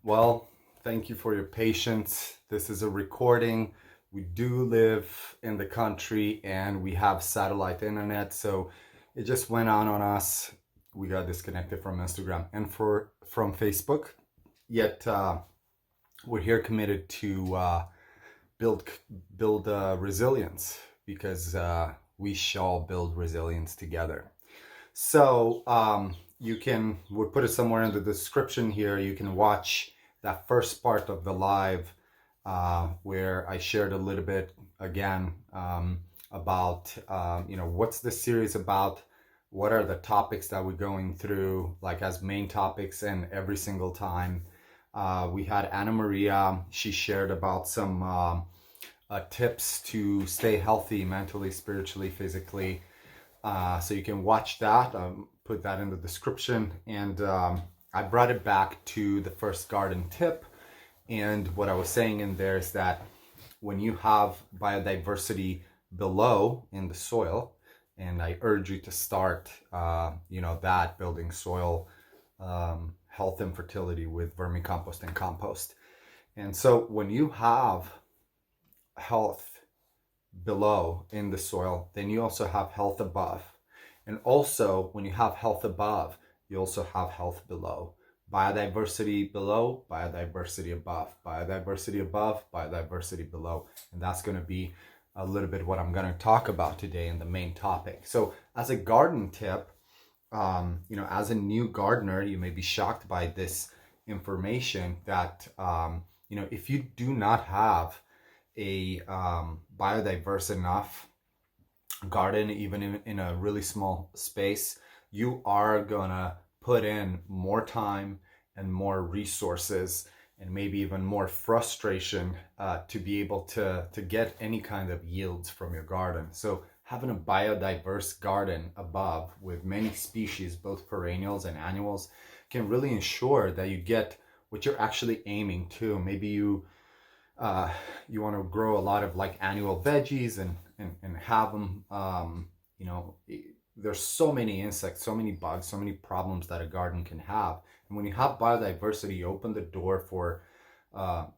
Well, thank you for your patience. This is a recording. We do live in the country and we have satellite internet, so it just went on us. We got disconnected from Instagram and from Facebook. Yet we're here committed to build resilience because we shall build resilience together. So we'll put it somewhere in the description here. You can watch that first part of the live where I shared a little bit again about what's the series about, what are the topics that we're going through, like as main topics, and every single time we had Anna Maria. She shared about some tips to stay healthy mentally, spiritually, physically. So you can watch that, put that in the description. And I brought it back to the first garden tip. And what I was saying in there is that when you have biodiversity below in the soil, and I urge you to start, that building soil health and fertility with vermicompost and compost. And so when you have health below in the soil, then you also have health above. And also when you have health above, you also have health below. Biodiversity below, biodiversity above, biodiversity above, biodiversity below. And that's going to be a little bit what I'm going to talk about today in the main topic. So as a garden tip, as a new gardener, you may be shocked by this information that, if you do not have a biodiverse enough garden, even in a really small space, you are gonna put in more time and more resources and maybe even more frustration to be able to get any kind of yields from your garden. So having a biodiverse garden above with many species, both perennials and annuals, can really ensure that you get what you're actually aiming to. Maybe you want to grow a lot of like annual veggies and have them, there's so many insects, so many bugs, so many problems that a garden can have. And when you have biodiversity, you open the door for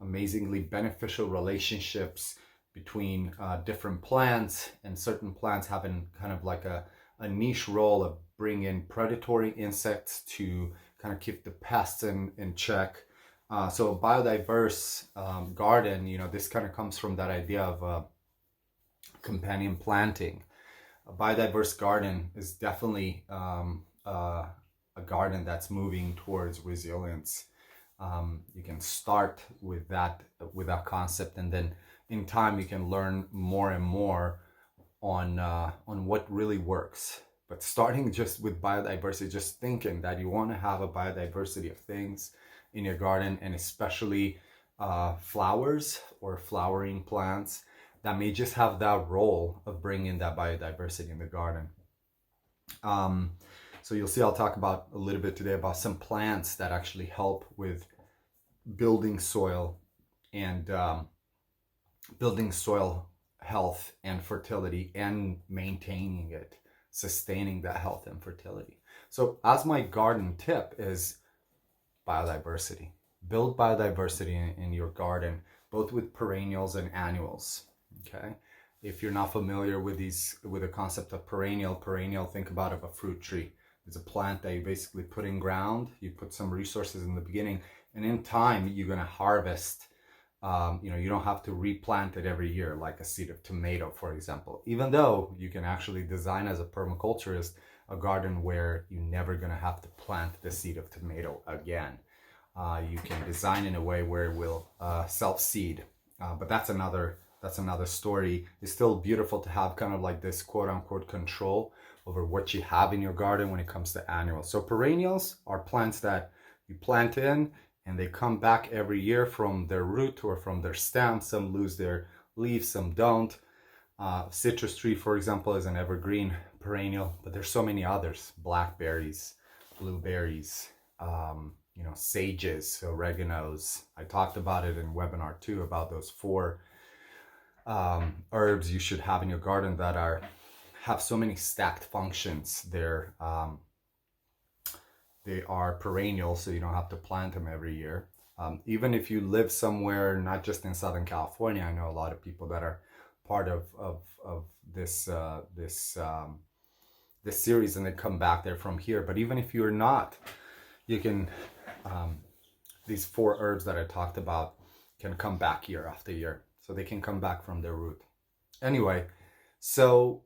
amazingly beneficial relationships between different plants, and certain plants having kind of like a niche role of bringing in predatory insects to kind of keep the pests in check. So a biodiverse garden, this kind of comes from that idea of companion planting. A biodiverse garden is definitely a garden that's moving towards resilience. You can start with that concept, and then in time you can learn more and more on what really works. But starting just with biodiversity, just thinking that you want to have a biodiversity of things in your garden, and especially flowers or flowering plants that may just have that role of bringing that biodiversity in the garden. So you'll see I'll talk about a little bit today about some plants that actually help with building soil and building soil health and fertility and maintaining it, sustaining that health and fertility. So as my garden tip is biodiversity. Build biodiversity in your garden, both with perennials and annuals. Okay. If you're not familiar with the concept of perennial, think about of a fruit tree. It's a plant that you basically put in ground. You put some resources in the beginning, and in time you're going to harvest. You don't have to replant it every year like a seed of tomato, for example. Even though you can actually design as a permaculturist a garden where you're never going to have to plant the seed of tomato again. You can design in a way where it will self-seed, but that's another story. It's still beautiful to have kind of like this quote-unquote control over what you have in your garden when it comes to annuals. So perennials are plants that you plant in and they come back every year from their root or from their stem. Some lose their leaves, some don't. Citrus tree, for example, is an evergreen perennial, but there's so many others. Blackberries, blueberries, sages, oreganos. I talked about it in webinar 2 about those 4 herbs you should have in your garden that have so many stacked functions. They are perennial, so you don't have to plant them every year. Even if you live somewhere, not just in Southern California, I know a lot of people that are part of this series and they come back, they're from here. But even if you're not, you can, these 4 herbs that I talked about can come back year after year. So they can come back from their root. Anyway, so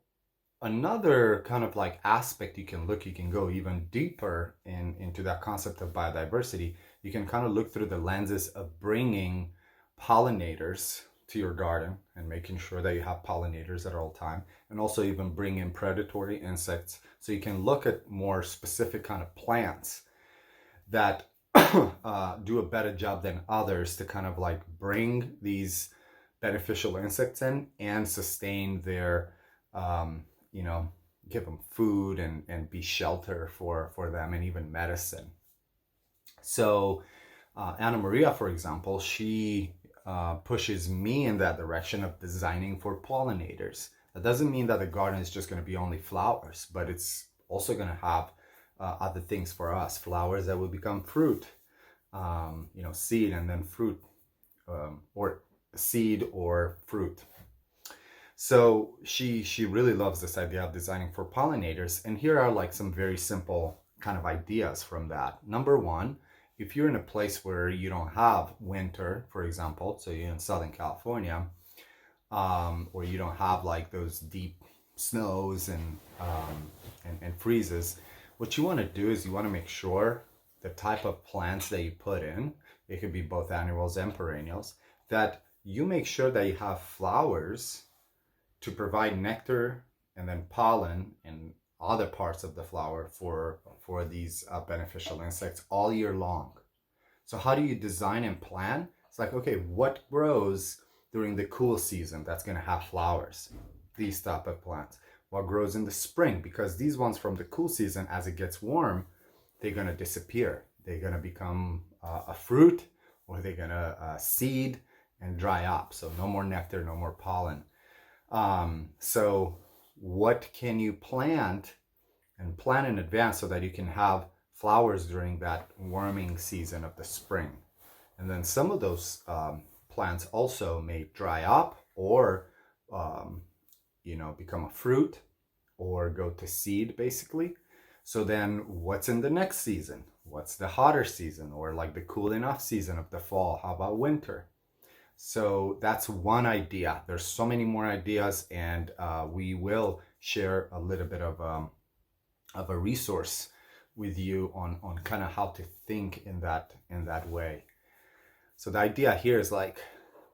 another kind of like aspect you can go even deeper into that concept of biodiversity. You can kind of look through the lenses of bringing pollinators to your garden and making sure that you have pollinators at all time, and also even bring in predatory insects. So you can look at more specific kind of plants that do a better job than others to kind of like bring these beneficial insects in and sustain their, you know, give them food and be shelter for them, and even medicine. So Anna Maria, for example, she pushes me in that direction of designing for pollinators. That doesn't mean that the garden is just going to be only flowers, but it's also going to have other things for us. Flowers that will become fruit, you know, seed and then fruit, or seed or fruit. So she really loves this idea of designing for pollinators. And here are like some very simple kind of ideas from that. Number one, if you're in a place where you don't have winter, for example, so you're in Southern California, or you don't have like those deep snows and freezes, what you want to do is you want to make sure the type of plants that you put in, it could be both annuals and perennials, that you make sure that you have flowers to provide nectar and then pollen and other parts of the flower for these beneficial insects all year long. So how do you design and plan? It's like, okay, what grows during the cool season that's going to have flowers? These type of plants. What grows in the spring? Because these ones from the cool season, as it gets warm, they're going to disappear. They're going to become a fruit, or they're going to seed and dry up. So no more nectar, no more pollen. So what can you plant and plan in advance so that you can have flowers during that warming season of the spring? And then some of those plants also may dry up or, you know, become a fruit or go to seed basically. So then what's in the next season? What's the hotter season, or like the cool enough season of the fall? How about winter? So that's one idea. There's so many more ideas, and we will share a little bit of a resource with you on kind of how to think in that way. So the idea here is like,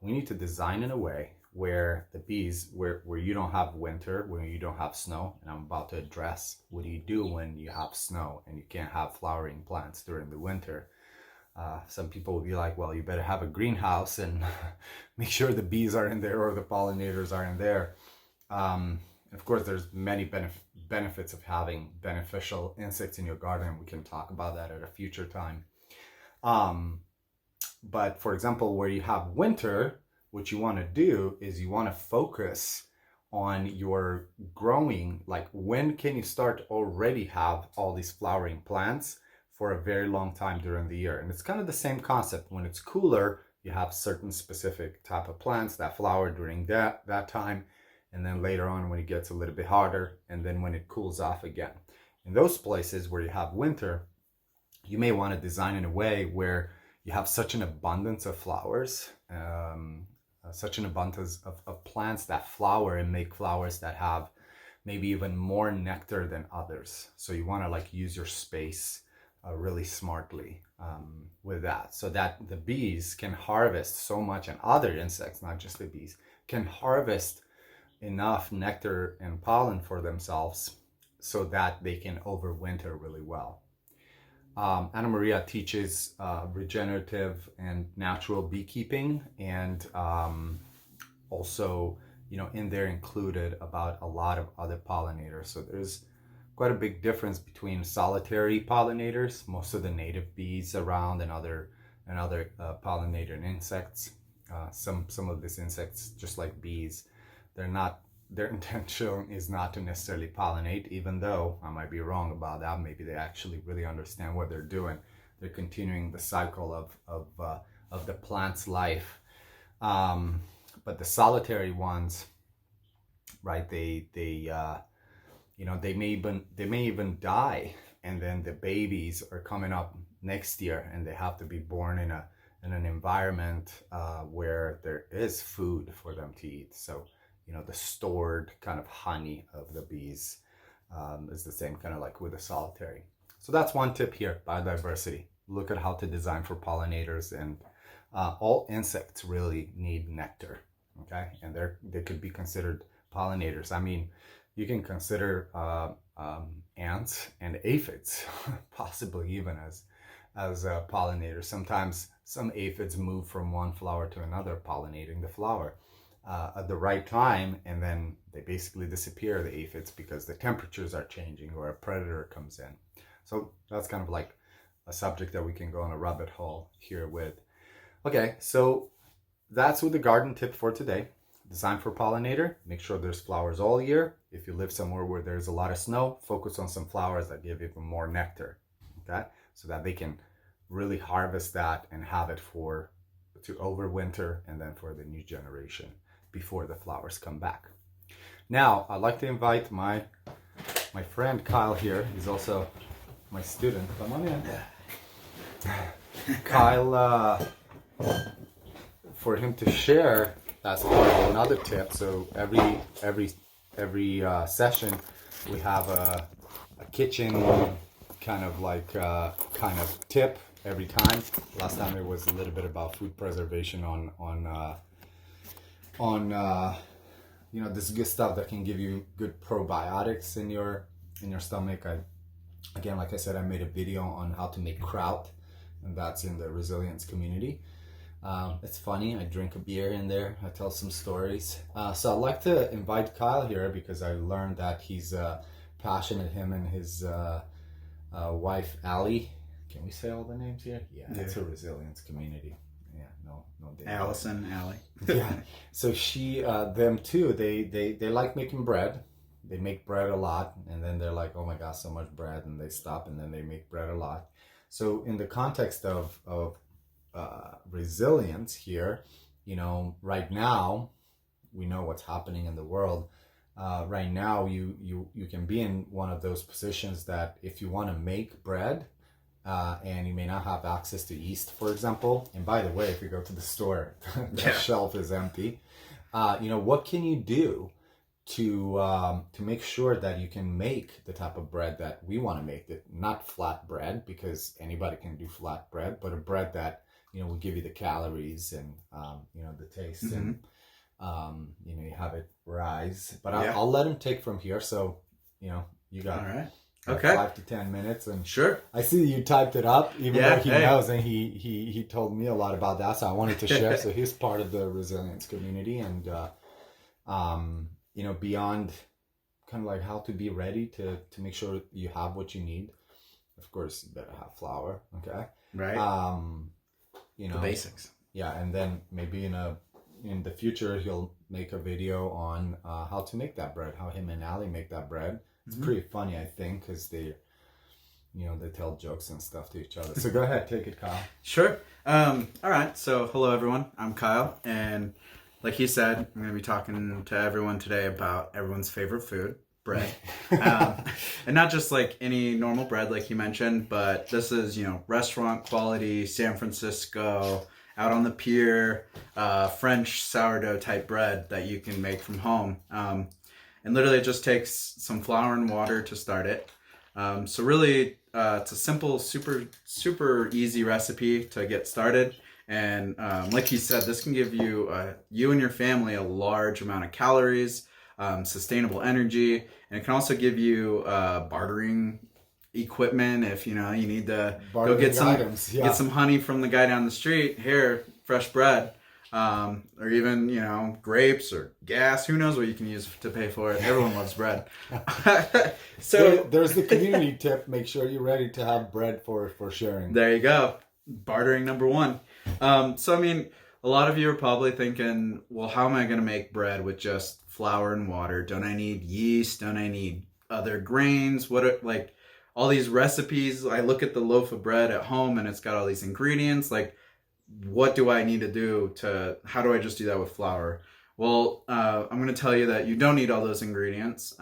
we need to design in a way where the bees, where you don't have winter, where you don't have snow, and I'm about to address what do you do when you have snow and you can't have flowering plants during the winter. Some people will be like, well, you better have a greenhouse and make sure the bees are in there or the pollinators are in there. Of course, there's many benefits of having beneficial insects in your garden. We can talk about that at a future time. But for example, where you have winter, what you want to do is you want to focus on your growing, like when can you start already have all these flowering plants for a very long time during the year. And it's kind of the same concept. When it's cooler, you have certain specific type of plants that flower during that time. And then later on when it gets a little bit hotter, and then when it cools off again. In those places where you have winter, you may want to design in a way where you have such an abundance of flowers, such an abundance of plants that flower and make flowers that have maybe even more nectar than others. So you want to like use your space really smartly with that, so that the bees can harvest so much, and other insects, not just the bees, can harvest enough nectar and pollen for themselves so that they can overwinter really well. Anna Maria teaches regenerative and natural beekeeping, and also, you know, in there included about a lot of other pollinators. So there's quite a big difference between solitary pollinators, most of the native bees around, and other pollinator insects. Some of these insects, just like bees, their intention is not to necessarily pollinate, even though I might be wrong about that. Maybe they actually really understand what they're doing. They're continuing the cycle of of the plant's life. But the solitary ones, right? They may even die, and then the babies are coming up next year, and they have to be born in an environment where there is food for them to eat. So, the stored kind of honey of the bees is the same kind of like with the solitary. So that's one tip here, biodiversity. Look at how to design for pollinators, and all insects really need nectar, okay? And they could be considered pollinators. I mean, you can consider ants and aphids possibly even as pollinators. Sometimes some aphids move from one flower to another, pollinating the flower at the right time, and then they basically disappear, the aphids, because the temperatures are changing or a predator comes in. So that's kind of like a subject that we can go on a rabbit hole here with. Okay, so that's with the garden tip for today. Design for pollinator, make sure there's flowers all year. If you live somewhere where there's a lot of snow, focus on some flowers that give even more nectar, okay? So that they can really harvest that and have it to overwinter, and then for the new generation before the flowers come back. Now, I'd like to invite my friend Kyle here. He's also my student. Come on in. Kyle, for him to share as part of another tip. So every session we have a kitchen kind of tip every time. Last time it was a little bit about food preservation on this good stuff that can give you good probiotics in your stomach. Again, like I said, I made a video on how to make kraut, and that's in the resilience community. It's funny, I drink a beer in there, I tell some stories. So I'd like to invite Kyle here because I learned that he's passionate, him and his wife, Allie. Can we say all the names here? Yeah, it's a resilience community. Yeah, no. Allison, Allie. Yeah, so them too, they like making bread. They make bread a lot, and then they're like, oh my gosh, so much bread, and they stop, and then they make bread a lot. So in the context of resilience here, right now we know what's happening in the world. Right now you can be in one of those positions that if you want to make bread and you may not have access to yeast, for example, and by the way, if you go to the store, the shelf is empty. What can you do to make sure that you can make the type of bread that we want to make? That not flat bread, because anybody can do flat bread, but a bread that will give you the calories and the taste, mm-hmm. and you have it rise. But I'll let him take from here. So you got all right. Okay. 5 to 10 minutes, and sure. I see you typed it up, even though he knows, and he told me a lot about that. So I wanted to share. So he's part of the resilience community, and beyond kind of like how to be ready to make sure you have what you need. Of course, you better have flour. Okay. Right. The basics. Yeah, and then maybe in the future he'll make a video on how to make that bread, how him and Allie make that bread. It's mm-hmm. pretty funny, I think, because they tell jokes and stuff to each other. So go ahead, take it, Kyle. Sure. All right. So hello, everyone. I'm Kyle, and like he said, I'm going to be talking to everyone today about everyone's favorite food, bread. And not just like any normal bread like he mentioned, but this is, restaurant quality, San Francisco, out on the pier, French sourdough type bread that you can make from home. And literally it just takes some flour and water to start it. So really, it's a simple, super, super easy recipe to get started. And like he said, this can give you and your family a large amount of calories, sustainable energy, and it can also give you bartering equipment if you need to go get some honey from the guy down the street. Here, fresh bread, or even grapes or gas. Who knows what you can use to pay for it? Everyone loves bread. So there's the community tip. Make sure you're ready to have bread for sharing. There you go. Bartering number 1. So I mean, a lot of you are probably thinking, well, how am I going to make bread with just flour and water? Don't I need yeast? Don't I need other grains? Like all these recipes? I look at the loaf of bread at home and it's got all these ingredients. Like, what do I need to do how do I just do that with flour? Well, I'm going to tell you that you don't need all those ingredients.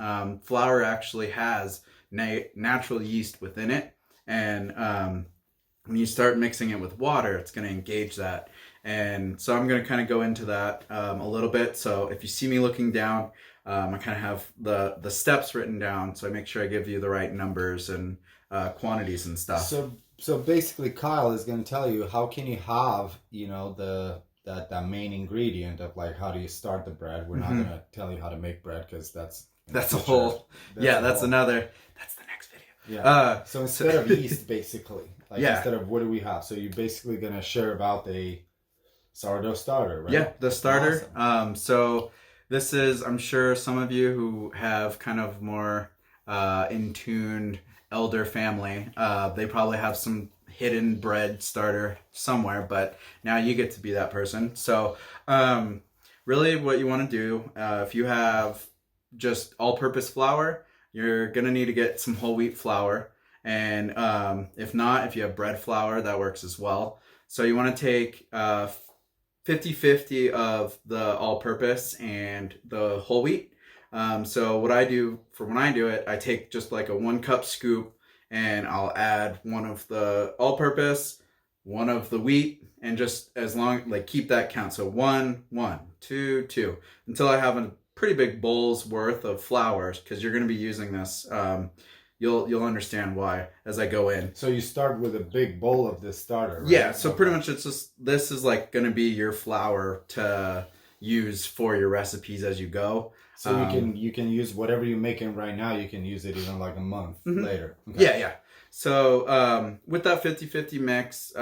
Flour actually has natural yeast within it. And when you start mixing it with water, it's going to engage that. And so I'm going to kind of go into that a little bit. So if you see me looking down, I kind of have the steps written down. So I make sure I give you the right numbers and quantities and stuff. So basically, Kyle is going to tell you how can you have, you know, that main ingredient of like how do you start the bread. We're not going to tell you how to make bread because that's a whole that's the next video. Yeah. So instead of yeast, basically, like instead of what do we have? So you're basically going to share about the sourdough starter, right? Yeah, the starter. Awesome. So this is, I'm sure some of you who have kind of more in tuned elder family, they probably have some hidden bread starter somewhere, but now you get to be that person. So really what you want to do, if you have just all-purpose flour, you're gonna need to get some whole wheat flour, and if not, if you have bread flour, that works as well. So you want to take 50-50 of the all-purpose and the whole wheat. So what I do for when I do it, I take just like a 1 cup scoop, and I'll add one of the all-purpose, one of the wheat, and just as long, like keep that count. So 1, 1, 2, 2, until I have a pretty big bowl's worth of flour, because you're going to be using this. You'll understand why as I go in. So you start with a big bowl of this starter, right? Yeah, so pretty much it's just, this is like going to be your flour to use for your recipes as you go. So you can use whatever you're making right now, you can use it even like a month later. Okay. Yeah. So with that 50-50 mix,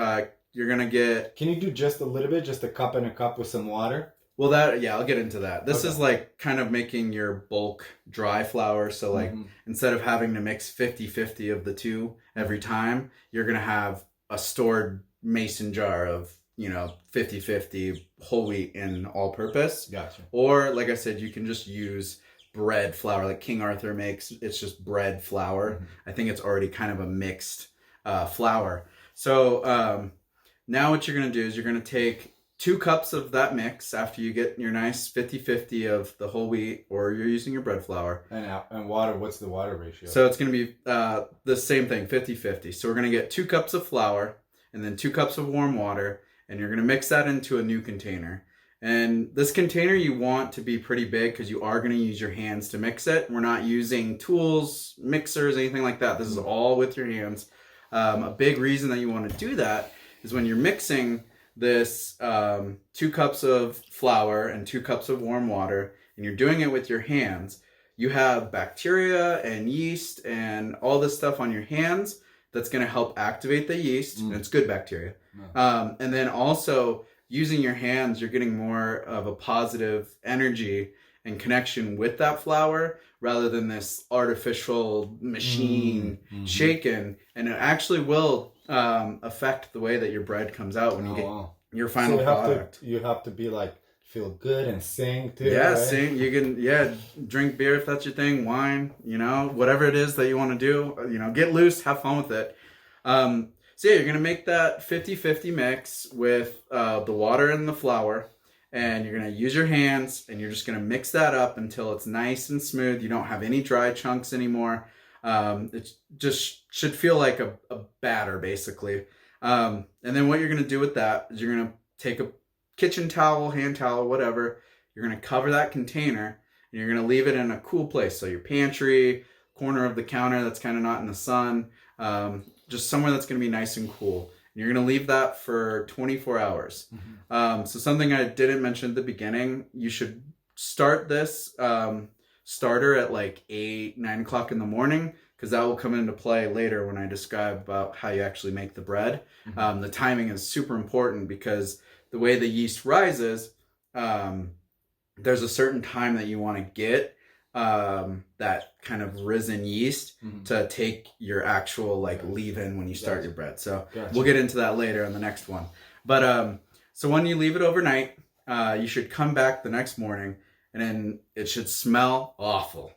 you're going to get... Can you do just a little bit, just a cup and a cup with some water? Well, I'll get into that. This is like kind of making your bulk dry flour. So like instead of having to mix 50-50 of the two every time, you're going to have a stored mason jar of, 50-50 whole wheat and all purpose. Gotcha. Or like I said, you can just use bread flour like King Arthur makes. It's just bread flour. I think it's already kind of a mixed flour. So now what you're going to do is you're going to take 2 cups of that mix after you get your nice 50-50 of the whole wheat, or you're using your bread flour. And water, what's the water ratio? So it's going to be the same thing, 50-50. So we're going to get 2 cups of flour and then 2 cups of warm water, and you're going to mix that into a new container. And this container you want to be pretty big because you are going to use your hands to mix it. We're not using tools, mixers, anything like that. This is all with your hands. A big reason that you want to do that is when you're mixing this 2 cups of flour and 2 cups of warm water, and you're doing it with your hands, you have bacteria and yeast and all this stuff on your hands that's going to help activate the yeast, and it's good bacteria. And then also using your hands, you're getting more of a positive energy and connection with that flour rather than this artificial machine shaken, and it actually will affect the way that your bread comes out when you get your final product. You have to be like, feel good and sing too. Yeah, right? sing. You can drink beer if that's your thing, wine, whatever it is that you want to do, get loose, have fun with it. So you're gonna make that 50-50 mix with the water and the flour, and you're gonna use your hands, and you're just gonna mix that up until it's nice and smooth. You don't have any dry chunks anymore. It just should feel like a batter, basically. And then what you're going to do with that is you're going to take a kitchen towel, hand towel, whatever. You're going to cover that container, and you're going to leave it in a cool place. So your pantry, corner of the counter that's kind of not in the sun, just somewhere that's going to be nice and cool. And you're going to leave that for 24 hours. So something I didn't mention at the beginning, you should start this starter at like 8-9 o'clock in the morning, because that will come into play later when I describe about how you actually make the bread. The timing is super important because the way the yeast rises, there's a certain time that you want to get that kind of risen yeast to take your actual like leave-in when you start your bread. So we'll get into that later in the next one. But so when you leave it overnight, you should come back the next morning, and then it should smell awful.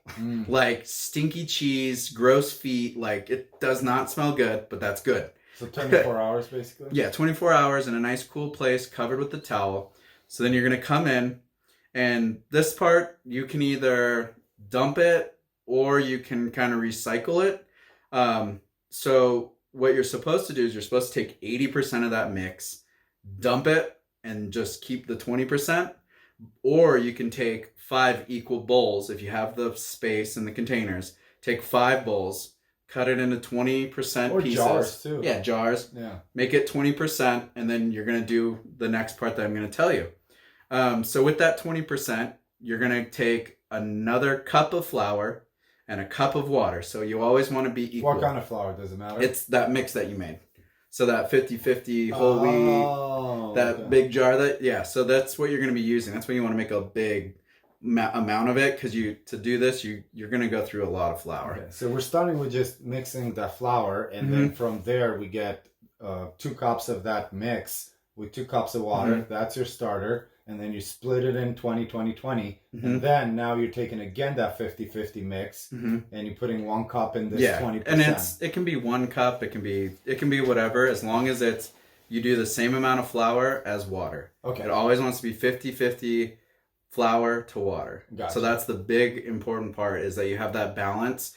Like stinky cheese, gross feet. Like, it does not smell good, but that's good. So 24 hours basically? Yeah, 24 hours in a nice cool place covered with the towel. So then you're going to come in, and this part you can either dump it or you can kind of recycle it. So what you're supposed to do is you're supposed to take 80% of that mix, dump it, and just keep the 20%. Or you can take 5 equal bowls if you have the space and the containers. Take 5 bowls, cut it into 20% or pieces. jars too. Yeah, jars. Yeah. Make it 20%, and then you're going to do the next part that I'm going to tell you. So with that 20%, you're going to take another cup of flour and a cup of water. So you always want to be equal. What kind of flour? Does it matter? It's that mix that you made. So that 50-50 whole wheat, that big jar so that's what you're going to be using. That's when you want to make a big amount of it, because to do this, you're going to go through a lot of flour. Okay, so we're starting with just mixing the flour, and then from there we get 2 cups of that mix with 2 cups of water. That's your starter. And then you split it in 20-20-20. And then now you're taking again that 50-50 mix and you're putting 1 cup in this 20%. And it can be 1 cup, it can be whatever, as long as you do the same amount of flour as water. Okay. It always wants to be 50-50 flour to water. Gotcha. So that's the big important part, is that you have that balance.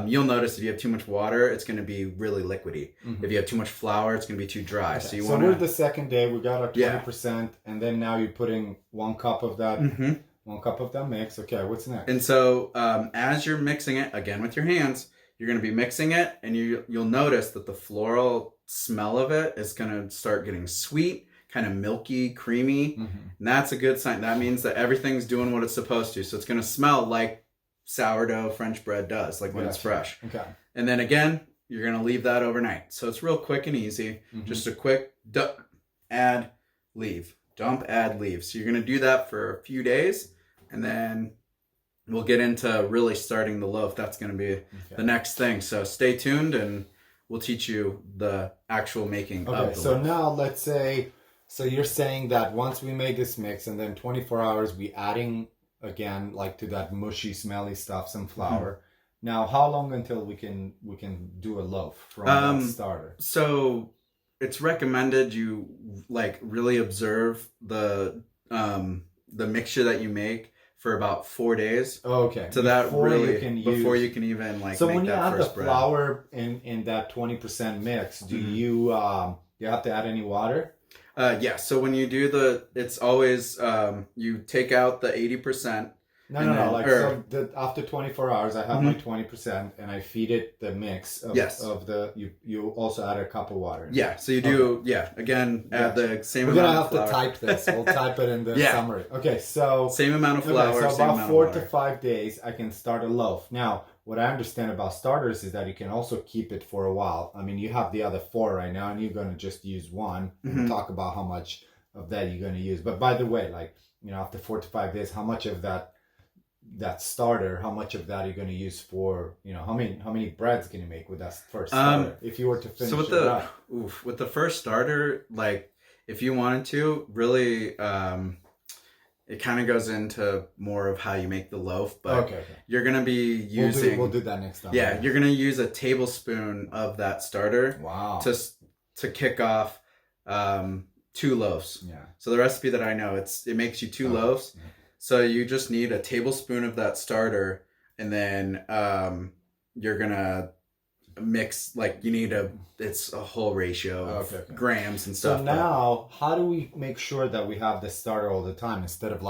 You'll notice if you have too much water, it's going to be really liquidy. If you have too much flour, it's going to be too dry. Okay. So we're the second day, we got our 20%, and then now you're putting 1 cup of that 1 cup of that mix. Okay, what's next? And so as you're mixing it, again with your hands, you're going to be mixing it, and you'll notice that the floral smell of it is going to start getting sweet, kind of milky, creamy, and that's a good sign. That means that everything's doing what it's supposed to. So it's going to smell like sourdough French bread does, like when it's fresh. Okay. And then again, you're going to leave that overnight. So it's real quick and easy. Just a quick dump, add, leave. Dump, add, leave. So you're going to do that for a few days, and then we'll get into really starting the loaf. That's going to be the next thing. So stay tuned, and we'll teach you the actual making of the so loaf. now let's say, so you're saying that once we make this mix and then 24 hours, we adding again, like to that mushy, smelly stuff, some flour. Now, how long until we can do a loaf from that starter? So it's recommended you like really observe the mixture that you make for about 4 days. Okay. So that really before you can even like. So make when you that add the first bread. flour in that 20% mix, do you have to add any water? Yeah. So when you do it's always you take out the 80%. No. After 24 hours, I have my 20%, and I feed it the mix of the. You also add a cup of water. Yeah. So you do. Yeah. Again, add the same amount. We're gonna of have flour. to type this. We'll type it in the summary. Okay. So same amount of flour. So same about amount 4 of to water. 5 days, I can start a loaf. Now, what I understand about starters is that you can also keep it for a while. I mean, you have the other 4 right now, and you're going to just use 1. We'll talk about how much of that you're going to use. But by the way, after 4 to 5 days, how much of that starter, how much of that you're going to use for, how many breads can you make with that first starter? If you were to finish with the first starter, like if you wanted to, really, it kind of goes into more of how you make the loaf, but you're going to be using... We'll do that next time. Yeah, you're going to use a tablespoon of that starter to kick off 2 loaves. Yeah. So the recipe that I know, it makes you 2 loaves. Yeah. So you just need a tablespoon of that starter, and then you're going to mix, it's a whole ratio of grams and stuff. So now, how do we make sure that we have the starter all the time instead of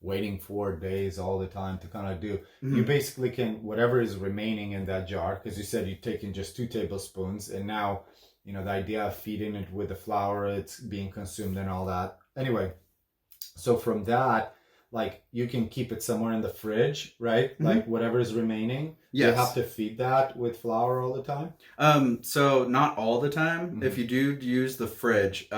waiting 4 days all the time to kind of do? You basically can, whatever is remaining in that jar, because you said you're taking just 2 tablespoons, and now, the idea of feeding it with the flour, it's being consumed and all that. Anyway, so from that, you can keep it somewhere in the fridge, right? Whatever is remaining. Yes. You have to feed that with flour all the time? So not all the time. If you do use the fridge,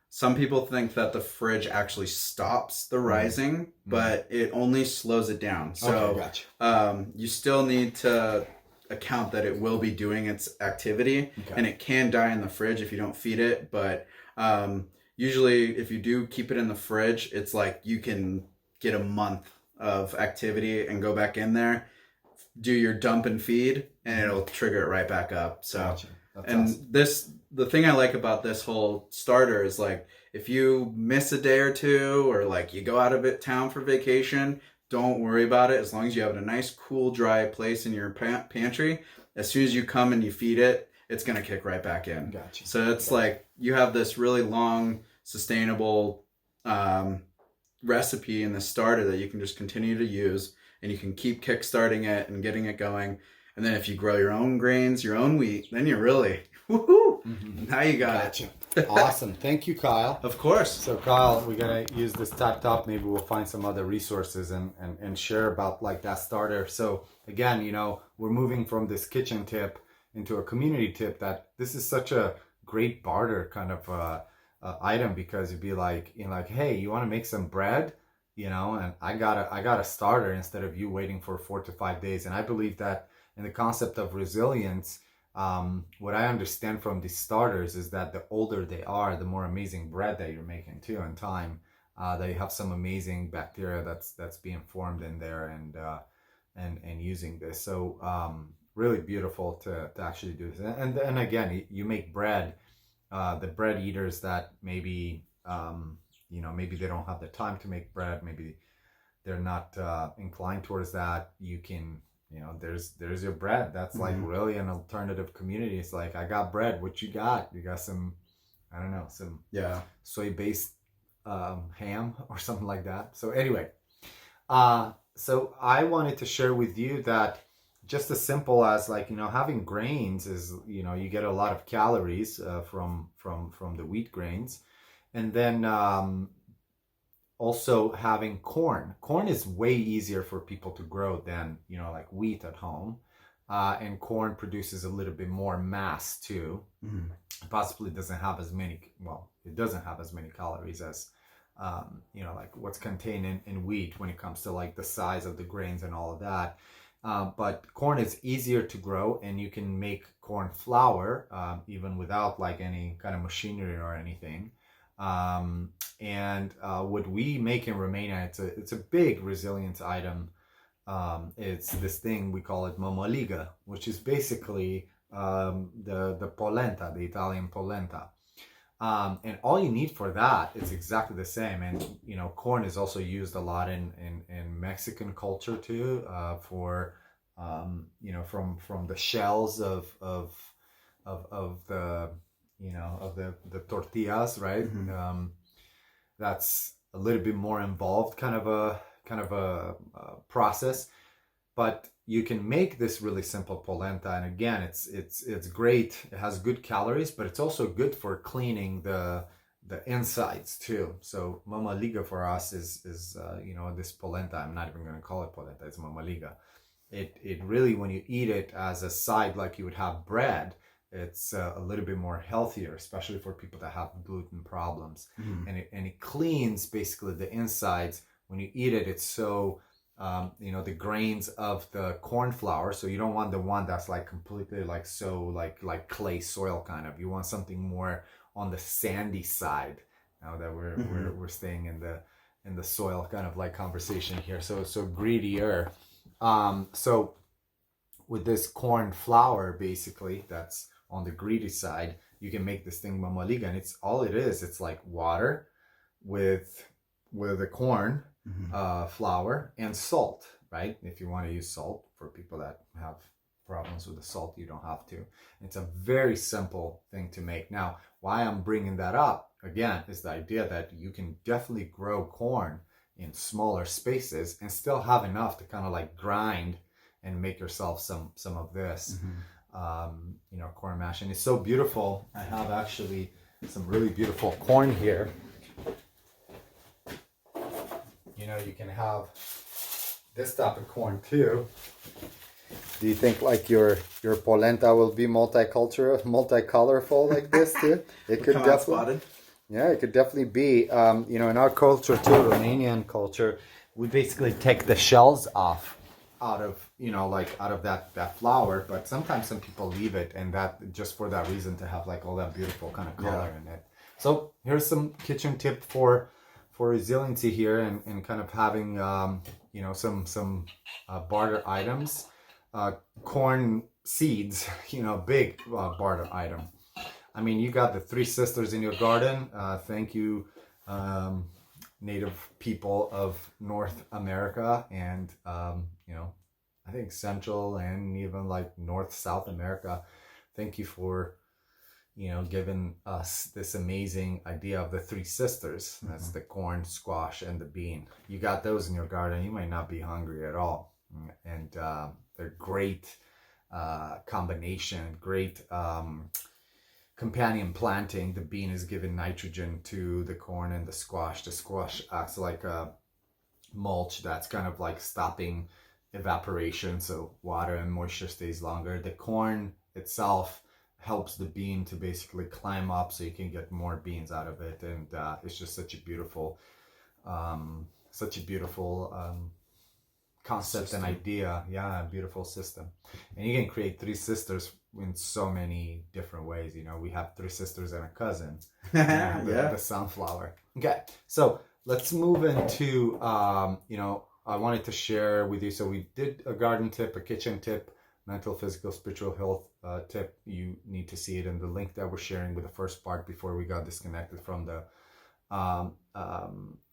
some people think that the fridge actually stops the rising, but it only slows it down. So gotcha. You still need to account that it will be doing its activity, and it can die in the fridge if you don't feed it, but usually if you do keep it in the fridge, it's you can get a month of activity and go back in there, do your dump and feed, and it'll trigger it right back up. So, gotcha. And awesome. the thing I like about this whole starter is like if you miss a day or two or like you go out of town for vacation, don't worry about it. As long as you have a nice, cool, dry place in your pantry, as soon as you come and you feed it, it's gonna kick right back in. Gotcha. So it's like you have this really long, sustainable recipe in the starter that you can just continue to use, and you can keep kickstarting it and getting it going. And then if you grow your own grains, your own wheat, then you're really, woohoo! Now you got it. Awesome. Thank you, Kyle. Of course. So Kyle, we're gonna use this tapped up. Maybe we'll find some other resources and share about like that starter. So again, you know, we're moving from this kitchen tip into a community tip, that this is such a great barter kind of item, because you'd be like, you know, like, hey, you want to make some bread, you know, and I got a starter instead of you waiting for 4 to 5 days. And I believe that in the concept of resilience, what I understand from these starters is that the older they are, the more amazing bread that you're making too in time. They have some amazing bacteria that's being formed in there and using this. So really beautiful to actually do this. And again, you make bread. The bread eaters that maybe you know, maybe they don't have the time to make bread, maybe they're not inclined towards that, you can, you know, there's your bread. That's like really an alternative community. It's like, I got bread, what you got? You got some, I don't know, some soy-based ham or something like that. So anyway, so I wanted to share with you that just as simple as, like, you know, having grains is, you know, you get a lot of calories from the wheat grains. And then also having corn. Corn is way easier for people to grow than, you know, like wheat at home. And corn produces a little bit more mass too. Possibly doesn't have as many, well, it doesn't have as many calories as, you know, like what's contained in wheat when it comes to like the size of the grains and all of that. But corn is easier to grow, and you can make corn flour even without like any kind of machinery or anything. And what we make in Romania, it's a big resilience item. It's this thing, we call it mamaliga, which is basically the polenta, the Italian polenta. And all you need for that is exactly the same. And, you know, corn is also used a lot in Mexican culture too, for, you know, from the shells of the, you know, of the tortillas, right? That's a little bit more involved kind of a process, but you can make this really simple polenta. And again, it's great. It has good calories, but it's also good for cleaning the insides too. So mamaliga for us is you know, this polenta. I'm not even going to call it polenta. It's mamaliga. It really, when you eat it as a side, like you would have bread, it's a little bit more healthier, especially for people that have gluten problems. And it cleans basically the insides. When you eat it, it's so you know, the grains of the corn flour. So you don't want the one that's like completely like so like clay soil kind of. You want something more on the sandy side. Now that we're staying in the soil kind of like conversation here. So greedier. So with this corn flour, basically, that's on the greedy side, you can make this thing mamaliga, and it's all it is. It's like water with the corn flour and salt, right? If you want to use salt, for people that have problems with the salt, you don't have to. It's a very simple thing to make. Now, why I'm bringing that up again is the idea that you can definitely grow corn in smaller spaces and still have enough to kind of like grind and make yourself some of this, you know, corn mash. And it's so beautiful. I have actually some really beautiful corn here. You know, you can have this type of corn too. Do you think like your polenta will be multicolorful like this too? It could definitely. Yeah, it could definitely be. You know, in our culture too, Romanian culture, we basically take the shells off out of, you know, like out of that flour, but sometimes some people leave it, and that just for that reason, to have like all that beautiful kind of color in it. So here's some kitchen tip for resiliency here, and kind of having you know, some barter items. Corn seeds, you know, big barter item. I mean, you got the three sisters in your garden. Thank you, native people of North America and, you know, I think Central and even like North, South America. Thank you for, you know, giving us this amazing idea of the three sisters. That's the corn, squash, and the bean. You got those in your garden. You might not be hungry at all. And they're great combination, great companion planting. The bean is giving nitrogen to the corn and the squash. The squash acts like a mulch that's kind of like stopping evaporation, so water and moisture stays longer. The corn itself helps the bean to basically climb up so you can get more beans out of it, and it's just such a beautiful concept system. And idea. Yeah, a beautiful system. And you can create three sisters in so many different ways. You know, we have three sisters and a cousin. The sunflower. Okay, so let's move into you know, I wanted to share with you. So we did a garden tip, a kitchen tip, mental, physical, spiritual health tip. You need to see it in the link that we're sharing with the first part before we got disconnected from the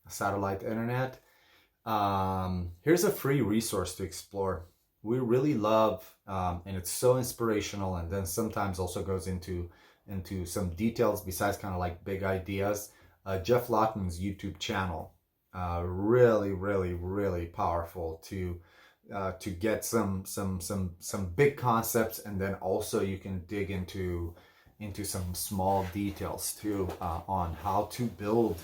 satellite internet. Here's a free resource to explore. We really love, and it's so inspirational, and then sometimes also goes into some details besides kind of like big ideas. Jeff Lawton's YouTube channel, really powerful to get some big concepts, and then also you can dig into some small details too on how to build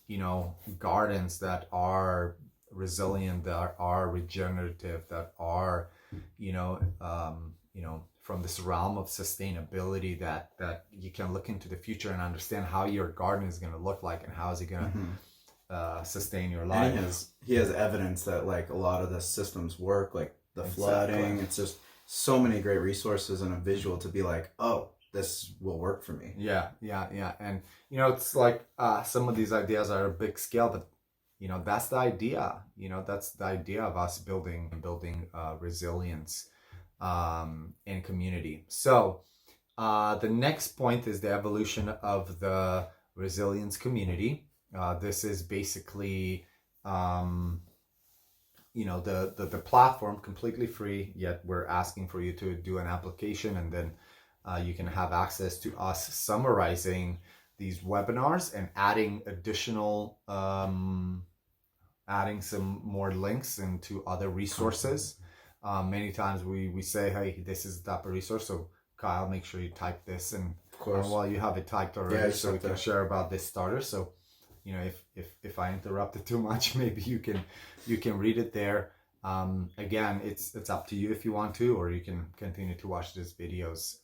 you know, gardens that are resilient, that are regenerative, that are you know from this realm of sustainability, that you can look into the future and understand how your garden is going to look like and how is it going to sustain your life. And he has evidence that like a lot of the systems work, like the flooding. It's just so many great resources and a visual to be like, oh, this will work for me. Yeah. And you know, it's like some of these ideas are a big scale, but you know, that's the idea. You know, that's the idea of us building resilience in community. So the next point is the evolution of the resilience community. This is basically you know, the platform, completely free, yet we're asking for you to do an application, and then you can have access to us summarizing these webinars and adding additional adding some more links into other resources. Many times we say, hey, this is the type of resource, so Kyle, make sure you type this, and well, you have it typed already, so we can share about this starter. So you know, if I interrupted too much, maybe you can read it there. Again, it's up to you if you want to, or you can continue to watch these videos.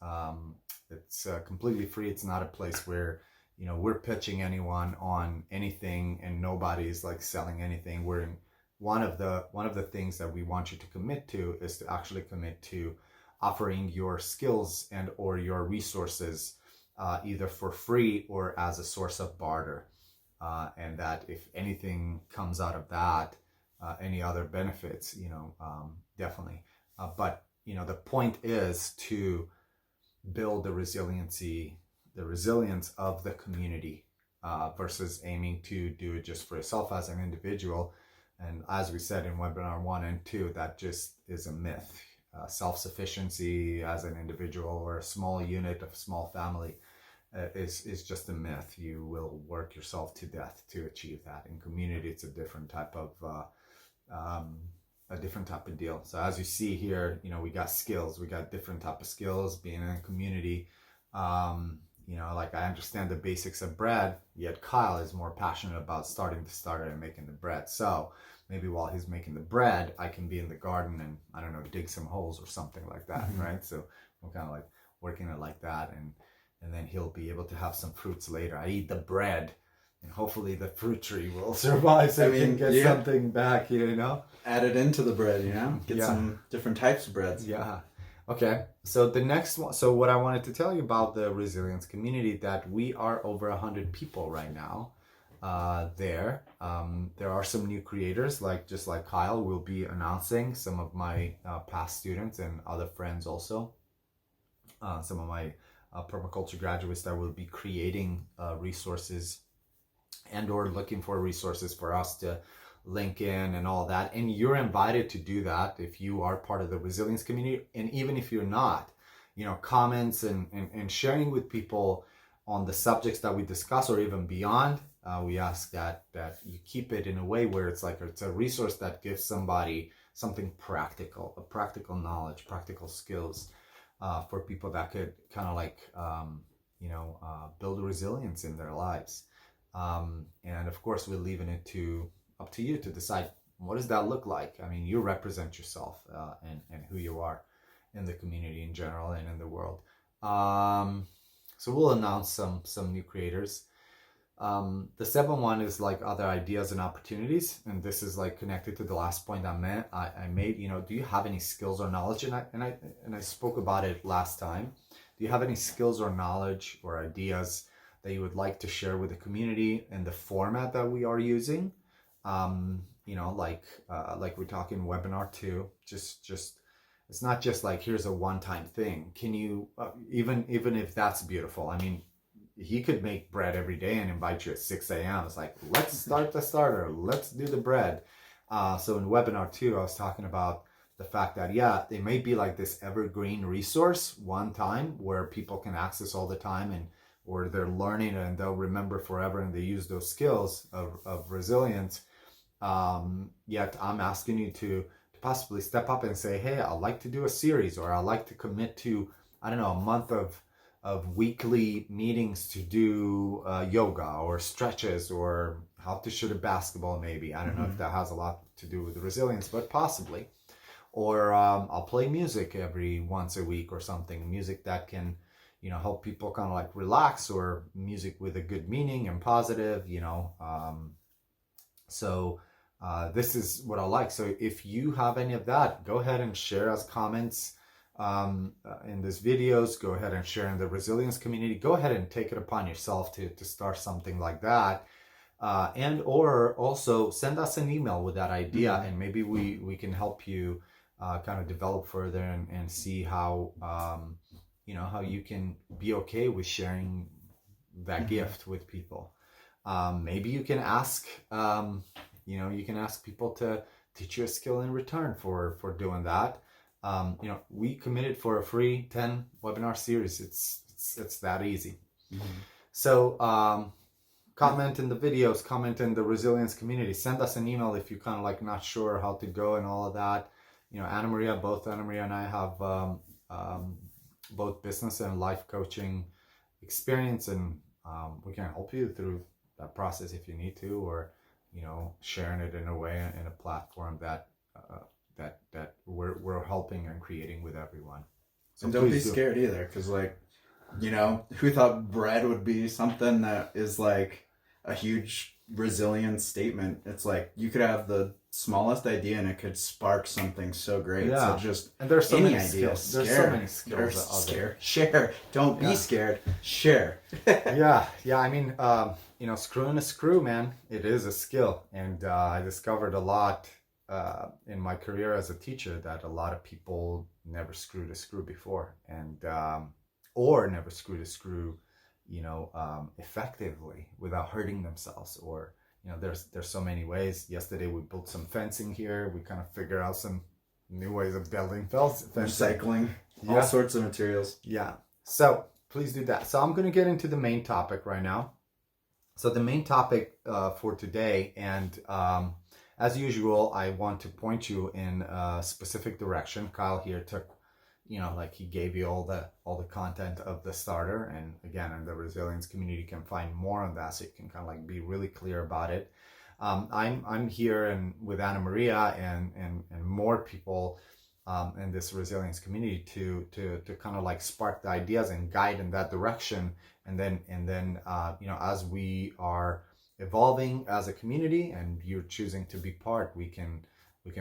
It's completely free. It's not a place where, you know, we're pitching anyone on anything, and nobody's like selling anything. We're in one of the things that we want you to commit to is to actually commit to offering your skills and or your resources either for free or as a source of barter. And that if anything comes out of that, any other benefits, you know, definitely. But, you know, the point is to build the resilience of the community versus aiming to do it just for yourself as an individual. And as we said in webinar 1 and 2, that just is a myth. Self-sufficiency as an individual or a small unit of a small family is just a myth. You will work yourself to death to achieve that. In community, it's a different type of deal. So as you see here, you know, we got skills, we got different type of skills being in a community. You know, like I understand the basics of bread, yet Kyle is more passionate about starting the starter and making the bread. So maybe while he's making the bread, I can be in the garden and, I don't know, dig some holes or something like that, right? So we're kind of like working it like that, and then he'll be able to have some fruits later. I eat the bread, and hopefully the fruit tree will survive, so we can get something back, you know? Add it into the bread, you know? Get some different types of breads. Yeah. Okay. So the next one, so what I wanted to tell you about the resilience community, that we are over 100 people right now there. There are some new creators, just like Kyle will be announcing, some of my past students and other friends also. Some of my permaculture graduates that will be creating resources and or looking for resources for us to link in and all that. And you're invited to do that if you are part of the resilience community. And even if you're not, comments and sharing with people on the subjects that we discuss or even beyond, we ask that you keep it in a way where it's a resource that gives somebody something practical, a practical knowledge, practical skills for people that could kind of build resilience in their lives. And of course, we're leaving it up to you to decide, what does that look like? I mean, you represent yourself and who you are in the community in general and in the world. So we'll announce some new creators. The seventh one is other ideas and opportunities, and this is connected to the last point I made. Do you have any skills or knowledge? And I spoke about it last time. Do you have any skills or knowledge or ideas that you would like to share with the community in the format that we are using? Like we're talking webinar 2. Just it's not just here's a one-time thing. Can you even if that's beautiful? I mean, he could make bread every day and invite you at 6 a.m. It's let's start the starter. Let's do the bread. So in webinar 2, I was talking about the fact that, they may be this evergreen resource one time where people can access all the time or they're learning and they'll remember forever and they use those skills of resilience. Yet I'm asking you to possibly step up and say, hey, I'd like to do a series, or I'd like to commit to, a month of weekly meetings to do yoga or stretches or how to shoot a basketball maybe. I don't know if that has a lot to do with the resilience, but possibly. Or I'll play music every once a week or something, music that can, help people kind of relax, or music with a good meaning and positive, this is what I like. So if you have any of that, go ahead and share as comments in these videos. Go ahead and share in the resilience community. Go ahead and take it upon yourself to start something like that. And or also send us an email with that idea, and maybe we can help you kind of develop further and see how how you can be okay with sharing that gift with people. Maybe you can ask you can ask people to teach you a skill in return for doing that. We committed for a free 10 webinar series. It's that easy. So comment in the videos, comment in the resilience community, send us an email if you're kind of not sure how to go and all of that. Anna Maria and I have both business and life coaching experience, and we can help you through that process if you need to, or sharing it in a way, in a platform that we're helping and creating with everyone. So and don't be scared either, because who thought bread would be something that is a huge resilience statement? It's you could have the smallest idea and it could spark something so great. So and there's so many ideas. skills. There's so many skills. Share. Don't be scared. Share. Yeah. I mean, screwing a screw, man, it is a skill. And I discovered a lot in my career as a teacher that a lot of people never screwed a screw before, and or never screwed a screw, effectively without hurting themselves. Or there's so many ways. Yesterday we built some fencing here. We kind of figured out some new ways of building fencing. Recycling, all sorts of materials. Yeah. So please do that. So I'm going to get into the main topic right now. So the main topic for today, and as usual, I want to point you in a specific direction. Kyle here took, he gave you all the content of the starter, and again, in the resilience community, you can find more on that, so you can kind of be really clear about it. I'm here and with Anna Maria and more people in this resilience community to kind of spark the ideas and guide in that direction, and then as we are evolving as a community and you're choosing to be part, we can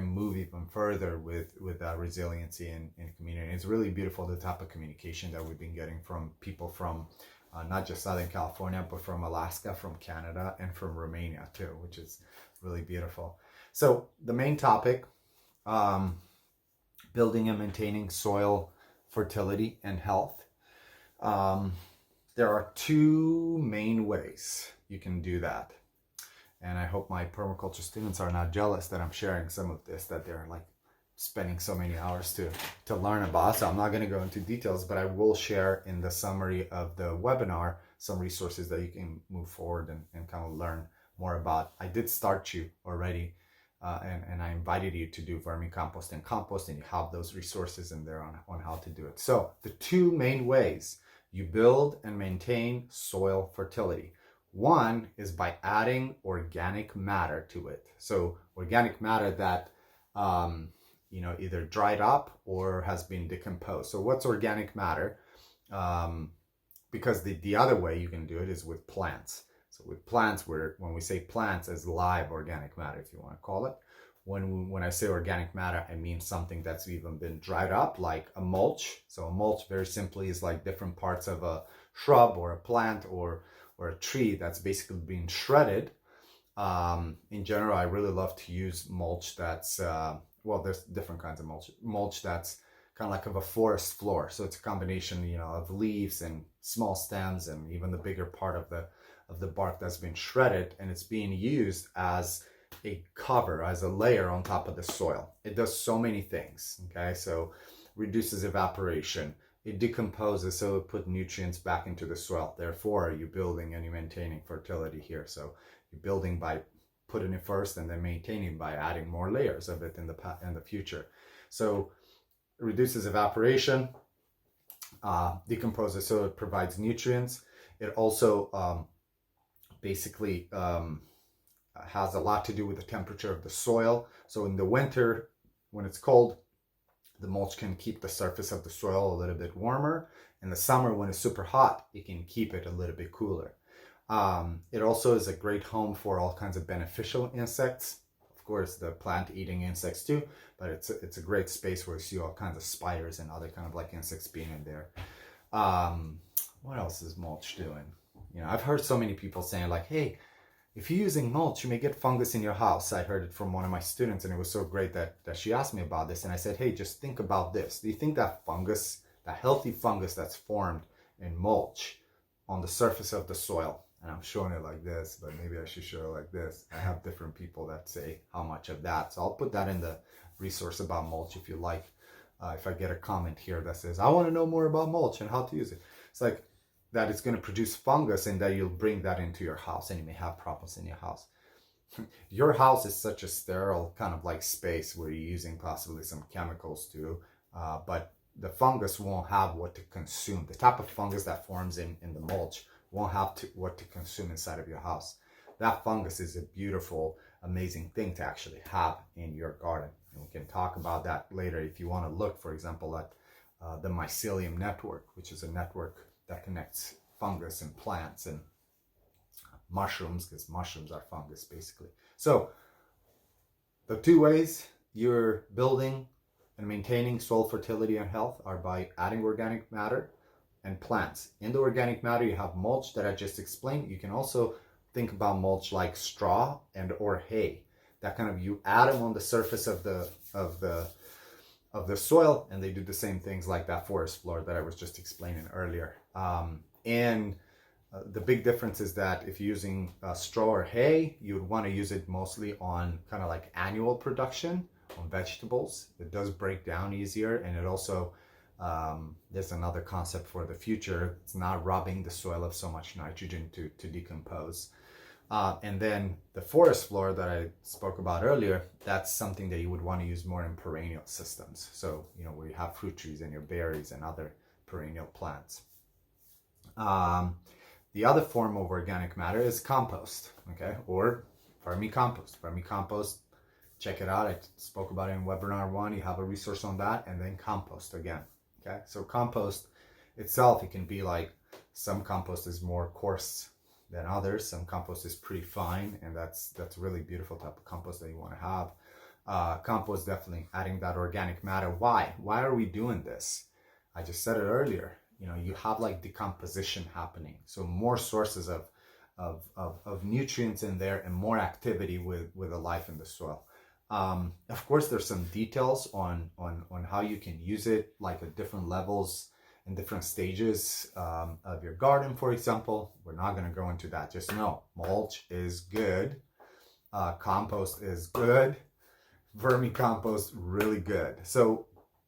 move even further with resiliency in community. And it's really beautiful, the type of communication that we've been getting from people from not just Southern California, but from Alaska, from Canada, and from Romania too, which is really beautiful. So the main topic, building and maintaining soil fertility and health. There are two main ways you can do that. And I hope my permaculture students are not jealous that I'm sharing some of this, that they're like spending so many hours to learn about. So I'm not going to go into details, but I will share in the summary of the webinar some resources that you can move forward and kind of learn more about. I did start you already, and I invited you to do vermicompost and compost, and you have those resources in there on how to do it. So the two main ways you build and maintain soil fertility. One is by adding organic matter to it. So organic matter that either dried up or has been decomposed. So what's organic matter? Because the other way you can do it is with plants. So with plants, when we say plants as live organic matter, if you want to call it, when I say organic matter, I mean something that's even been dried up, like a mulch. So a mulch, very simply, is like different parts of a shrub or a plant or a tree that's basically being shredded. In general, I really love to use mulch that's, there's different kinds of mulch. Mulch that's kind of like of a forest floor. So it's a combination, of leaves and small stems and even the bigger part of the bark that's been shredded, and it's being used as a cover, as a layer on top of the soil. It does so many things, okay? So reduces evaporation, it decomposes, so it puts nutrients back into the soil. Therefore, you're building and you're maintaining fertility here. So you're building by putting it first and then maintaining by adding more layers of it in the future. So it reduces evaporation, decomposes, so it provides nutrients. It also basically has a lot to do with the temperature of the soil. So in the winter, when it's cold, the mulch can keep the surface of the soil a little bit warmer. In the summer, when it's super hot, it can keep it a little bit cooler. It also is a great home for all kinds of beneficial insects. Of course, the plant-eating insects too, but it's a great space where you see all kinds of spiders and other kind of like insects being in there. What else is mulch doing? I've heard so many people saying like, hey, if you're using mulch, you may get fungus in your house. I heard it from one of my students, and it was so great that she asked me about this. And I said, hey, just think about this. Do you think that fungus, that healthy fungus that's formed in mulch on the surface of the soil, and I'm showing it like this, but maybe I should show it like this. I have different people that say how much of that. So I'll put that in the resource about mulch if you like. If I get a comment here that says, I want to know more about mulch and how to use it. It's like, that it's going to produce fungus and that you'll bring that into your house and you may have problems in your house. Your house is such a sterile kind of like space where you're using possibly some chemicals too, but the fungus won't have what to consume. The type of fungus that forms in the mulch won't have what to consume inside of your house. That fungus is a beautiful, amazing thing to actually have in your garden. And we can talk about that later if you want to look, for example, at the mycelium network, which is a network that connects fungus and plants and mushrooms, because mushrooms are fungus basically. So the two ways you're building and maintaining soil fertility and health are by adding organic matter and plants. In the organic matter, you have mulch that I just explained. You can also think about mulch like straw and or hay. That kind of, you add them on the surface of the soil, and they do the same things like that forest floor that I was just explaining earlier. The big difference is that if you're using straw or hay, you would want to use it mostly on kind of like annual production on vegetables. It does break down easier, and it also, there's another concept for the future. It's not robbing the soil of so much nitrogen to decompose. And then the forest floor that I spoke about earlier, that's something that you would want to use more in perennial systems. So, where you have fruit trees and your berries and other perennial plants. The other form of organic matter is compost, okay? Or vermicompost. Vermicompost, check it out. I spoke about it in webinar 1. You have a resource on that. And then compost again, okay? So compost itself, it can be like, some compost is more coarse than others. Some compost is pretty fine, and that's a really beautiful type of compost that you want to have. Compost, definitely adding that organic matter. Why are we doing this? I just said it earlier. You have like decomposition happening, so more sources of nutrients in there and more activity with the life in the soil. Of course, there's some details on how you can use it, like at different levels in different stages of your garden, for example. We're not going to go into that. Just know mulch is good. Compost is good. Vermicompost, really good. So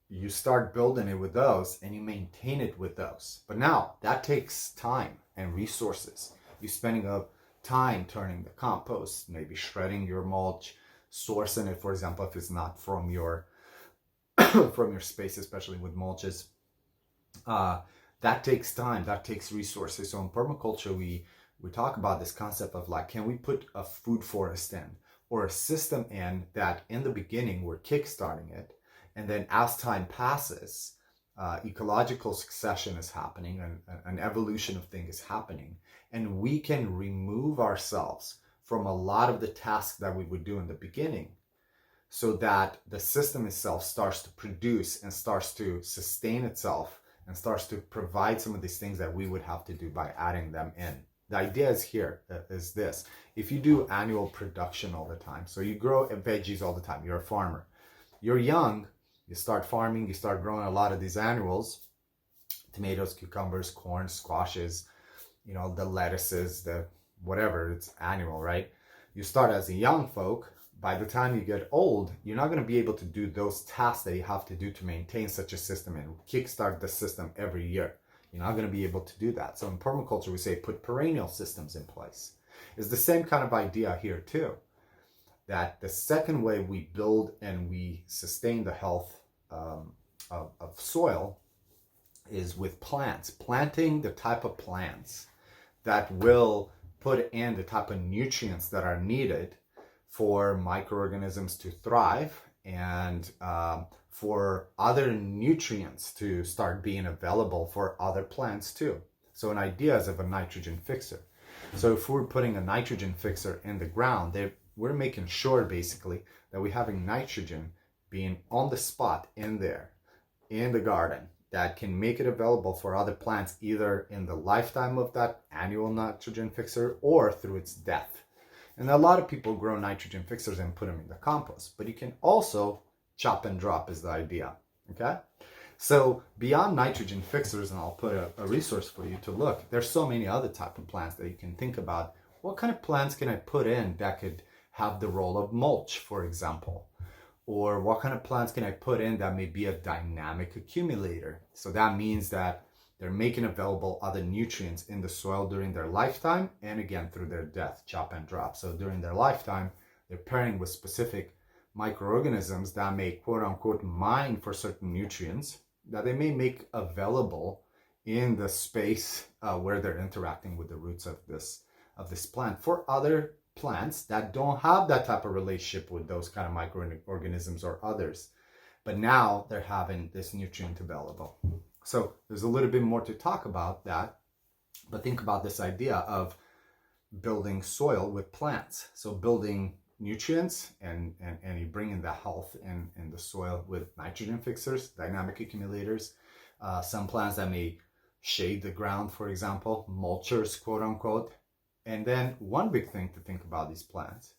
you start building it with those and you maintain it with those. But now that takes time and resources. You're spending up time turning the compost, maybe shredding your mulch, sourcing it, for example, if it's not from your from your space, especially with mulches. That takes time, that takes resources. So in permaculture, we talk about this concept of like, can we put a food forest in or a system in that in the beginning we're kickstarting it, and then as time passes, ecological succession is happening and an evolution of things is happening, and we can remove ourselves from a lot of the tasks that we would do in the beginning, so that the system itself starts to produce and starts to sustain itself and starts to provide some of these things that we would have to do by adding them in. The idea is here is this: if you do annual production all the time, so you grow veggies all the time, you're a farmer, you're young, you start farming, you start growing a lot of these annuals, tomatoes, cucumbers, corn, squashes, you know, the lettuces, the whatever, it's annual, right? You start as a young folk. By the time you get old, you're not going to be able to do those tasks that you have to do to maintain such a system and kickstart the system every year. You're not going to be able to do that. So in permaculture, we say put perennial systems in place. It's the same kind of idea here too, that the second way we build and we sustain the health of soil is with plants. Planting the type of plants that will put in the type of nutrients that are needed for microorganisms to thrive and for other nutrients to start being available for other plants too. So an idea is of a nitrogen fixer. So if we're putting a nitrogen fixer in the ground, we're making sure basically that we're having nitrogen being on the spot in there, in the garden, that can make it available for other plants either in the lifetime of that annual nitrogen fixer or through its death. And a lot of people grow nitrogen fixers and put them in the compost, but you can also chop and drop is the idea, okay? So beyond nitrogen fixers, and I'll put a resource for you to look, there's so many other type of plants that you can think about. What kind of plants can I put in that could have the role of mulch, for example? Or what kind of plants can I put in that may be a dynamic accumulator? So that means that they're making available other nutrients in the soil during their lifetime and again through their death, chop and drop. So during their lifetime, they're pairing with specific microorganisms that may quote unquote mine for certain nutrients that they may make available in the space where they're interacting with the roots of this plant for other plants that don't have that type of relationship with those kind of microorganisms or others. But now they're having this nutrient available. So there's a little bit more to talk about that, but think about this idea of building soil with plants. So building nutrients and you bring in the health in the soil with nitrogen fixers, dynamic accumulators, some plants that may shade the ground, for example, mulchers, quote unquote. And then one big thing to think about these plants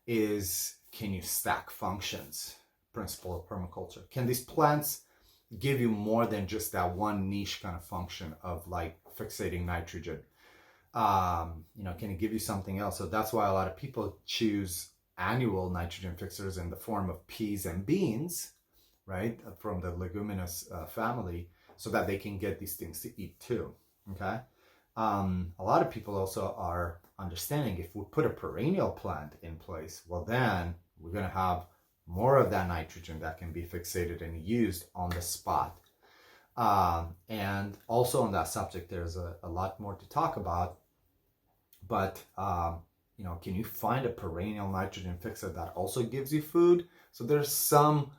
is, can you stack functions? Principle of permaculture. Can these plants give you more than just that one niche kind of function of like fixating nitrogen? Can it give you something else? So that's why a lot of people choose annual nitrogen fixers in the form of peas and beans, right? From the leguminous family, so that they can get these things to eat too, okay? A lot of people also are understanding if we put a perennial plant in place, well then we're going to have more of that nitrogen that can be fixated and used on the spot. And also on that subject, there's a lot more to talk about, but can you find a perennial nitrogen fixer that also gives you food? So there's some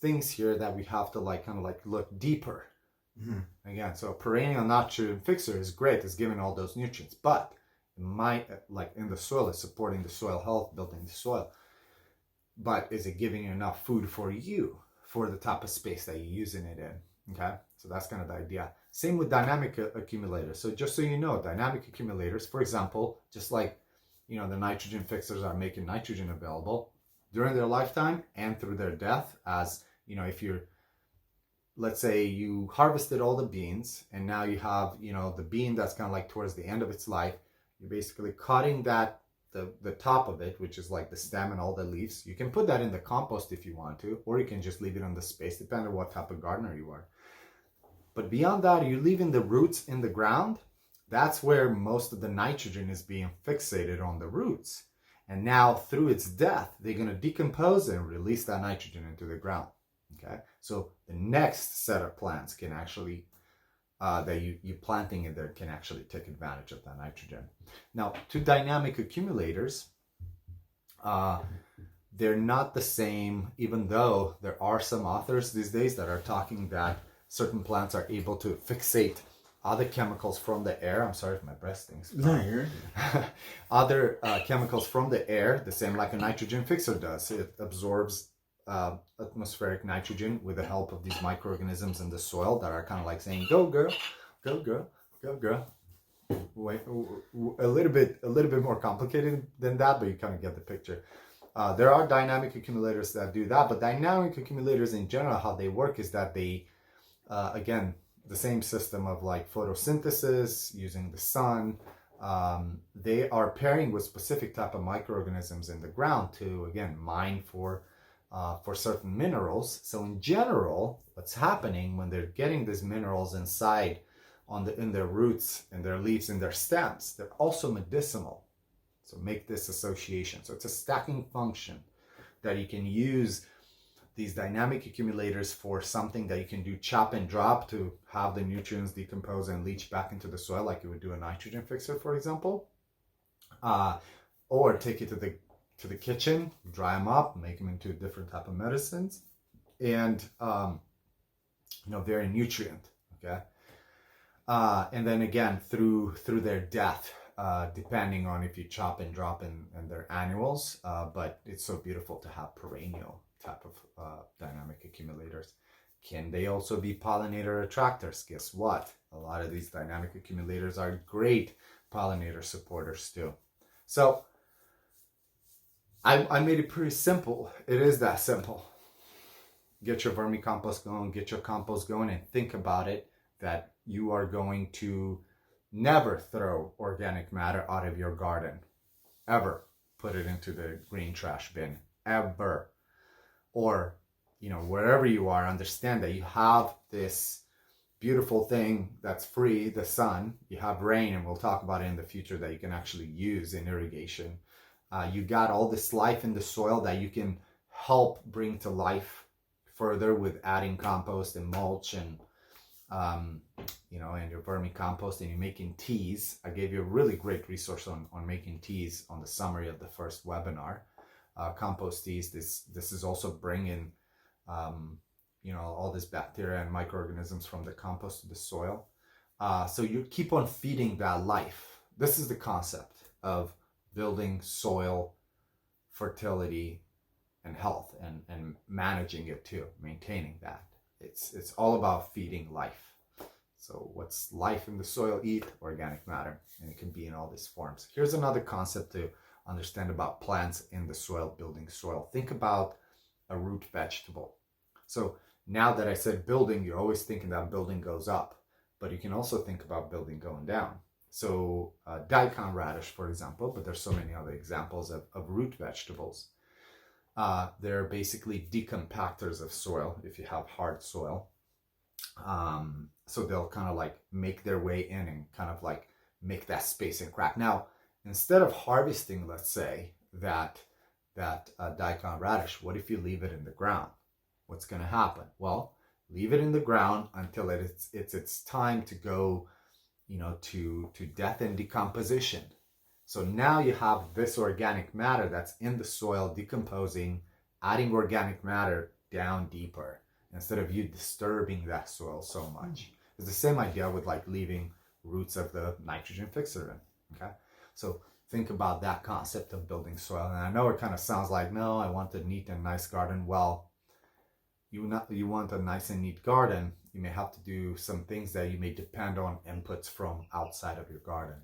things here that we have to look deeper. Mm-hmm. Again, so a perennial nitrogen fixer is great, it's giving all those nutrients, but it might, in the soil, it's supporting the soil health, building the soil. But is it giving you enough food for you, for the type of space that you're using it in? Okay, so that's kind of the idea. Same with dynamic accumulators. So just so you know, dynamic accumulators, for example, just like the nitrogen fixers are making nitrogen available during their lifetime and through their death, as if you're let's say you harvested all the beans and now you have, the bean that's kind of like towards the end of its life. You're basically cutting that, the top of it, which is like the stem and all the leaves. You can put that in the compost if you want to, or you can just leave it on the space, depending on what type of gardener you are. But beyond that, you're leaving the roots in the ground. That's where most of the nitrogen is being fixated on the roots. And now through its death, they're going to decompose and release that nitrogen into the ground. Okay, so the next set of plants can actually, that you planting in there can actually take advantage of that nitrogen. Now, to dynamic accumulators, they're not the same, even though there are some authors these days that are talking that certain plants are able to fixate other chemicals from the air. I'm sorry if my breath stings. No, you're Other chemicals from the air, the same like a nitrogen fixer does. It absorbs atmospheric nitrogen with the help of these microorganisms in the soil that are kind of like saying, go girl, go girl, go girl. Wait, a little bit more complicated than that, but you kind of get the picture. There are dynamic accumulators that do that, but dynamic accumulators in general, how they work is that they, again, the same system of like photosynthesis, using the sun, they are pairing with specific type of microorganisms in the ground to, again, mine for certain minerals. So in general, what's happening when they're getting these minerals inside in their roots, in their leaves, in their stems, they're also medicinal. So make this association. So it's a stacking function that you can use these dynamic accumulators for something that you can do chop and drop to have the nutrients decompose and leach back into the soil, like you would do a nitrogen fixer, for example. Or take it to the kitchen, dry them up, make them into different type of medicines, and very nutrient. Okay, and then again through their death, depending on if you chop and drop in their annuals. But it's so beautiful to have perennial type of dynamic accumulators. Can they also be pollinator attractors? Guess what? A lot of these dynamic accumulators are great pollinator supporters too. So I made it pretty simple. It is that simple. Get your vermicompost going, get your compost going, and think about it that you are going to never throw organic matter out of your garden. Ever put it into the green trash bin. Ever. Or, wherever you are, understand that you have this beautiful thing that's free, the sun. You have rain, and we'll talk about it in the future, that you can actually use in irrigation. You got all this life in the soil that you can help bring to life further with adding compost and mulch and and your vermicompost, and you're making teas. I gave you a really great resource on making teas on the summary of the first webinar. Compost teas, this is also bringing all this bacteria and microorganisms from the compost to the soil. So you keep on feeding that life. This is the concept of building soil fertility and health, and managing it too, maintaining that. It's all about feeding life. So what's life in the soil? Eat organic matter, and it can be in all these forms. Here's another concept to understand about plants in the soil, building soil. Think about a root vegetable. So now that I said building, you're always thinking that building goes up, but you can also think about building going down. So daikon radish, for example, but there's so many other examples of root vegetables. They're basically decompactors of soil if you have hard soil. So they'll kind of like make their way in and kind of like make that space and crack. Now, instead of harvesting, let's say, that daikon radish, what if you leave it in the ground? What's going to happen? Well, leave it in the ground until it's its time to go, to death and decomposition. So now you have this organic matter that's in the soil decomposing, adding organic matter down deeper instead of you disturbing that soil so much. It's the same idea with like leaving roots of the nitrogen fixer in. Okay, so think about that concept of building soil. And I know it kind of sounds like, no, I want a neat and nice garden. Well, you want a nice and neat garden, you may have to do some things that you may depend on inputs from outside of your garden.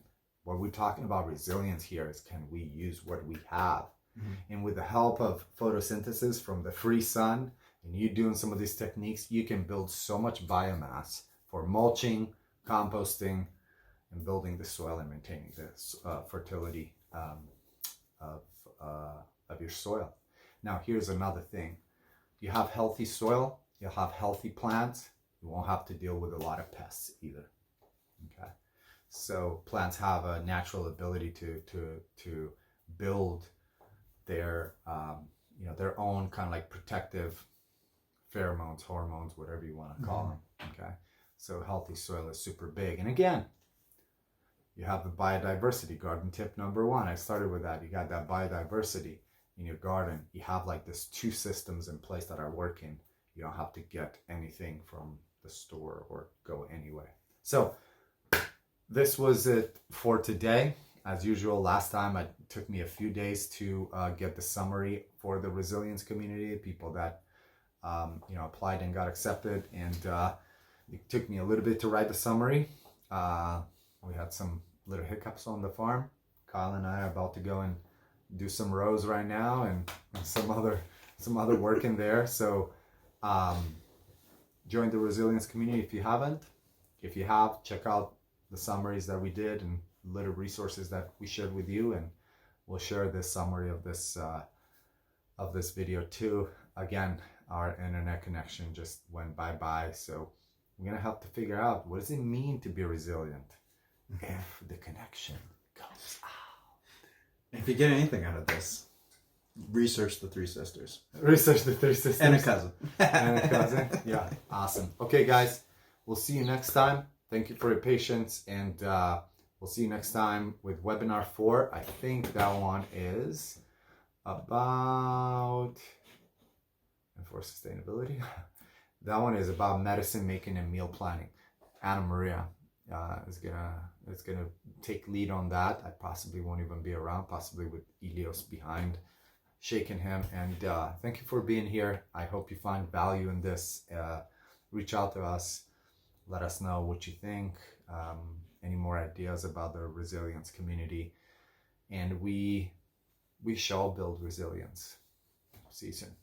What we're talking about resilience here is, can we use what we have? Mm-hmm. And with the help of photosynthesis from the free sun, and you doing some of these techniques, you can build so much biomass for mulching, composting, and building the soil and maintaining the fertility of your soil. Now, here's another thing. You have healthy soil, you'll have healthy plants, you won't have to deal with a lot of pests either. Okay, so plants have a natural ability to build their their own kind of like protective pheromones, hormones, whatever you want to call them. Okay, so healthy soil is super big. And again, you have the biodiversity. Garden tip number 1. I started with that. You got that biodiversity in your garden. You have like this 2 systems in place that are working. You don't have to get anything from the store or go anyway. So this was it for today. As usual, last time it took me a few days to get the summary for the resilience community, people that applied and got accepted, and it took me a little bit to write the summary. We had some little hiccups on the farm. Kyle and I are about to go and do some rows right now, and some other work in there. So join the resilience community if you haven't. If you have, check out the summaries that we did and little resources that we shared with you, and we'll share this summary of this video too. Again, our internet connection just went bye-bye, so we're gonna have to figure out, what does it mean to be resilient if the connection goes out? If you get anything out of this, research the 3 sisters. Research the 3 sisters. And a cousin. And a cousin. Yeah, awesome. Okay, guys, we'll see you next time. Thank you for your patience, and we'll see you next time with webinar 4. I think that one is about, and for sustainability, that one is about medicine making and meal planning. Anna Maria is gonna take lead on that. I possibly won't even be around, possibly with Elios behind, shaking him. And thank you for being here. I hope you find value in this. Reach out to us. Let us know what you think. Any more ideas about the resilience community. And we shall build resilience. See you soon.